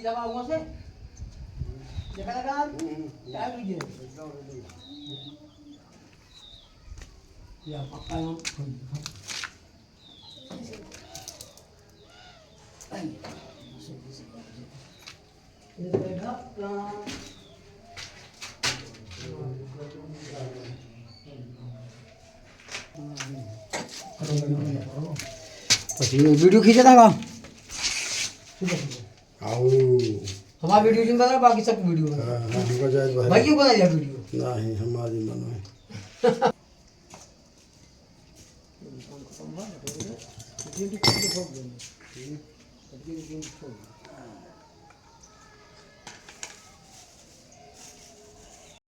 सीधा बाबू से देखा लगा टाइम लीजिए या पक्का हम वीडियो खींचा था हमारा वीडियो जिंदा था बाकी सब वीडियो भाई क्यों बना दिया वीडियो नहीं हमारी मनो